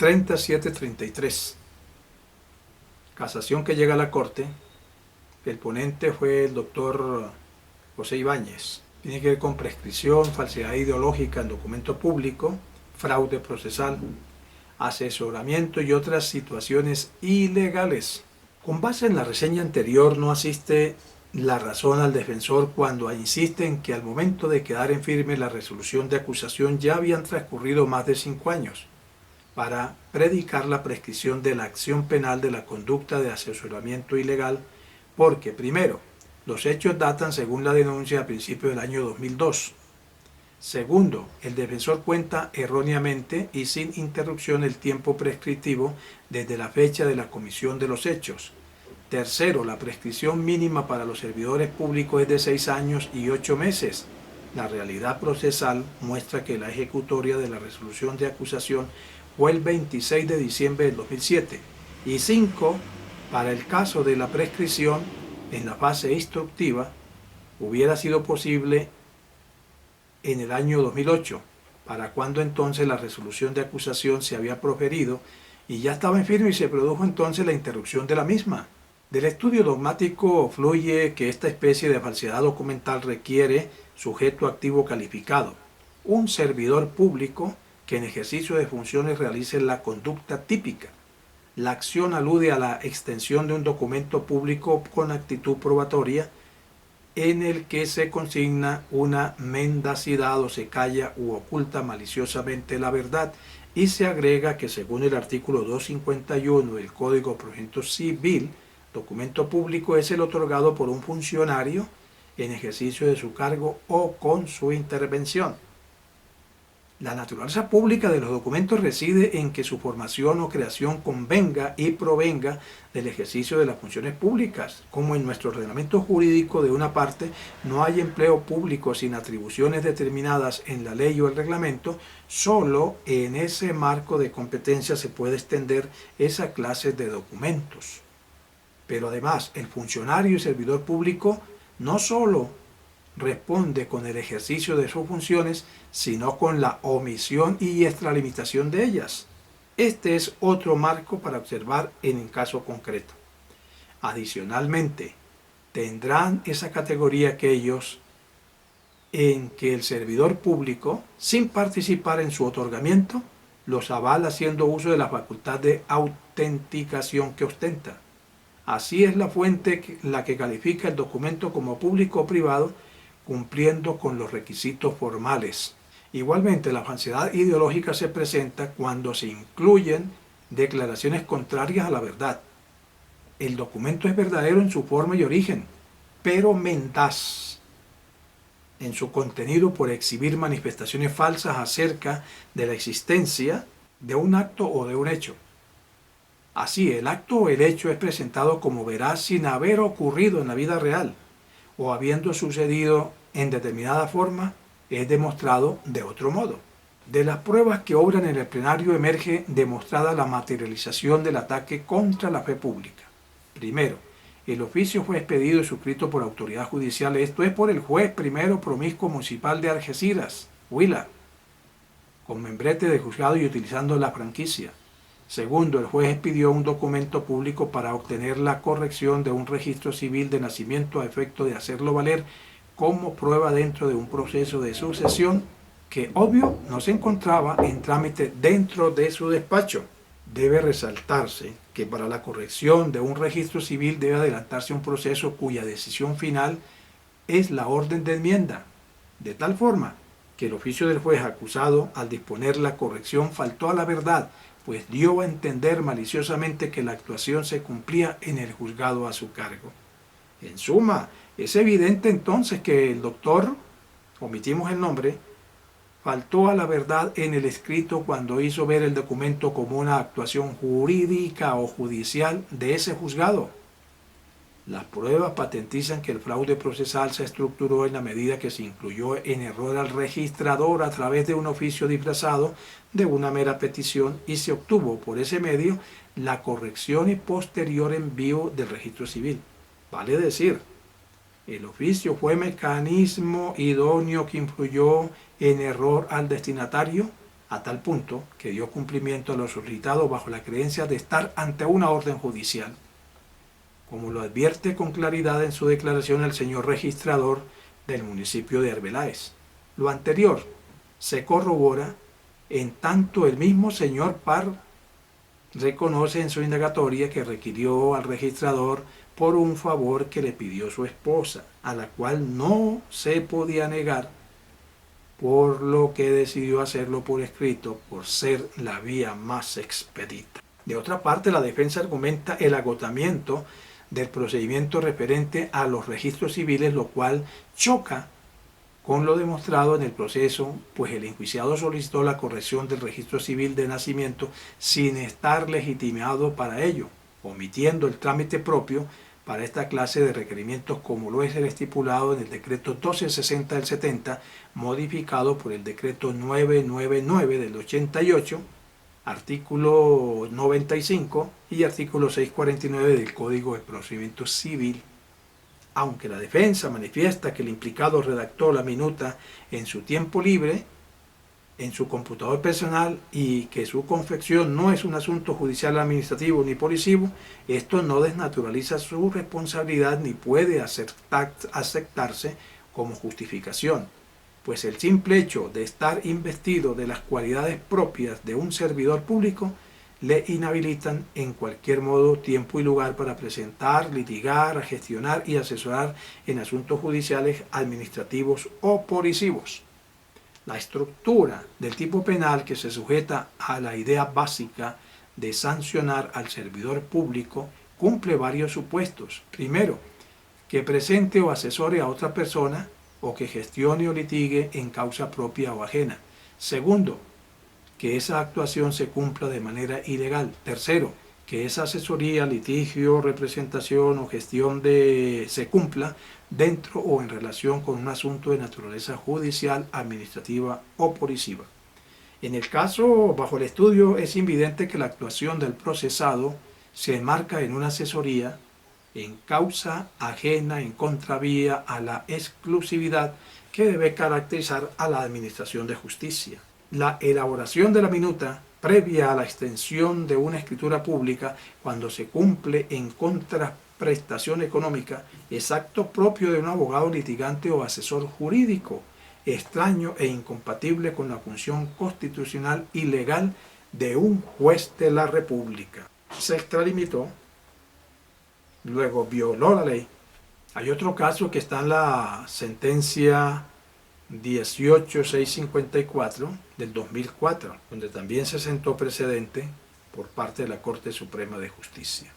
3733. Casación que llega a la Corte. El ponente fue el doctor José Ibáñez. Tiene que ver con prescripción, falsedad ideológica en documento público, fraude procesal, asesoramiento y otras situaciones ilegales. Con base en la reseña anterior, no asiste la razón al defensor cuando insiste en que al momento de quedar en firme la resolución de acusación ya habían transcurrido más de 5 años para predicar la prescripción de la acción penal de la conducta de asesoramiento ilegal, porque primero, los hechos datan según la denuncia a principios del año 2002. Segundo, el defensor cuenta erróneamente y sin interrupción el tiempo prescriptivo desde la fecha de la comisión de los hechos. Tercero, la prescripción mínima para los servidores públicos es de 6 años y 8 meses. La realidad procesal muestra que la ejecutoria de la resolución de acusación fue el 26 de diciembre del 2007. Y 5, para el caso de la prescripción en la fase instructiva, hubiera sido posible en el año 2008, para cuando entonces la resolución de acusación se había proferido y ya estaba en firme y se produjo entonces la interrupción de la misma. Del estudio dogmático fluye que esta especie de falsedad documental requiere sujeto activo calificado, un servidor público que en ejercicio de funciones realice la conducta típica. La acción alude a la extensión de un documento público con actitud probatoria en el que se consigna una mendacidad o se calla u oculta maliciosamente la verdad, y se agrega que según el artículo 251 del Código de Procedimiento Civil, documento público es el otorgado por un funcionario en ejercicio de su cargo o con su intervención. La naturaleza pública de los documentos reside en que su formación o creación convenga y provenga del ejercicio de las funciones públicas. Como en nuestro ordenamiento jurídico, de una parte, no hay empleo público sin atribuciones determinadas en la ley o el reglamento, solo en ese marco de competencia se puede extender esa clase de documentos. Pero además, el funcionario y servidor público no solo responde con el ejercicio de sus funciones, sino con la omisión y extralimitación de ellas. Este es otro marco para observar en el caso concreto. Adicionalmente, tendrán esa categoría aquellos en que el servidor público, sin participar en su otorgamiento, los avala haciendo uso de la facultad de autenticación que ostenta. Así es la fuente la que califica el documento como público o privado, cumpliendo con los requisitos formales. Igualmente, la falsedad ideológica se presenta cuando se incluyen declaraciones contrarias a la verdad. El documento es verdadero en su forma y origen, pero mendaz en su contenido por exhibir manifestaciones falsas acerca de la existencia de un acto o de un hecho. Así, el acto o el hecho es presentado como veraz sin haber ocurrido en la vida real, o habiendo sucedido en determinada forma, es demostrado de otro modo. De las pruebas que obran en el plenario emerge demostrada la materialización del ataque contra la fe pública. Primero, el oficio fue expedido y suscrito por autoridad judicial, esto es por el juez primero promiscuo municipal de Algeciras, Huila, con membrete de juzgado y utilizando la franquicia. Segundo, el juez expidió un documento público para obtener la corrección de un registro civil de nacimiento a efecto de hacerlo valer como prueba dentro de un proceso de sucesión que, obvio, no se encontraba en trámite dentro de su despacho. Debe resaltarse que para la corrección de un registro civil debe adelantarse un proceso cuya decisión final es la orden de enmienda, de tal forma que el oficio del juez acusado, al disponer la corrección, faltó a la verdad, pues dio a entender maliciosamente que la actuación se cumplía en el juzgado a su cargo. En suma, es evidente entonces que el doctor, omitimos el nombre, faltó a la verdad en el escrito cuando hizo ver el documento como una actuación jurídica o judicial de ese juzgado. Las pruebas patentizan que el fraude procesal se estructuró en la medida que se incluyó en error al registrador a través de un oficio disfrazado de una mera petición y se obtuvo por ese medio la corrección y posterior envío del registro civil. Vale decir, el oficio fue mecanismo idóneo que influyó en error al destinatario a tal punto que dio cumplimiento a lo solicitado bajo la creencia de estar ante una orden judicial, como lo advierte con claridad en su declaración el señor registrador del municipio de Arbeláez. Lo anterior se corrobora en tanto el mismo señor Parr reconoce en su indagatoria que requirió al registrador por un favor que le pidió su esposa, a la cual no se podía negar, por lo que decidió hacerlo por escrito por ser la vía más expedita. De otra parte, la defensa argumenta el agotamiento del procedimiento referente a los registros civiles, lo cual choca con lo demostrado en el proceso, pues el enjuiciado solicitó la corrección del registro civil de nacimiento sin estar legitimado para ello, omitiendo el trámite propio para esta clase de requerimientos, como lo es el estipulado en el decreto 1260 del 70, modificado por el decreto 999 del 88, artículo 95 y artículo 649 del Código de Procedimiento Civil. Aunque la defensa manifiesta que el implicado redactó la minuta en su tiempo libre, en su computador personal, y que su confección no es un asunto judicial, administrativo ni policivo, esto no desnaturaliza su responsabilidad ni puede aceptarse como justificación, pues el simple hecho de estar investido de las cualidades propias de un servidor público le inhabilitan en cualquier modo, tiempo y lugar para presentar, litigar, gestionar y asesorar en asuntos judiciales, administrativos o policivos. La estructura del tipo penal, que se sujeta a la idea básica de sancionar al servidor público, cumple varios supuestos. Primero, que presente o asesore a otra persona o que gestione o litigue en causa propia o ajena. Segundo, que esa actuación se cumpla de manera ilegal. Tercero, que esa asesoría, litigio, representación o gestión se cumpla dentro o en relación con un asunto de naturaleza judicial, administrativa o policiva. En el caso bajo el estudio es evidente que la actuación del procesado se enmarca en una asesoría en causa ajena, en contravía a la exclusividad que debe caracterizar a la administración de justicia. La elaboración de la minuta previa a la extensión de una escritura pública, cuando se cumple en contraprestación económica, es acto propio de un abogado litigante o asesor jurídico, extraño e incompatible con la función constitucional y legal de un juez de la República. Se extralimitó, luego violó la ley. Hay otro caso que está en la sentencia 18654 del 2004, donde también se sentó precedente por parte de la Corte Suprema de Justicia.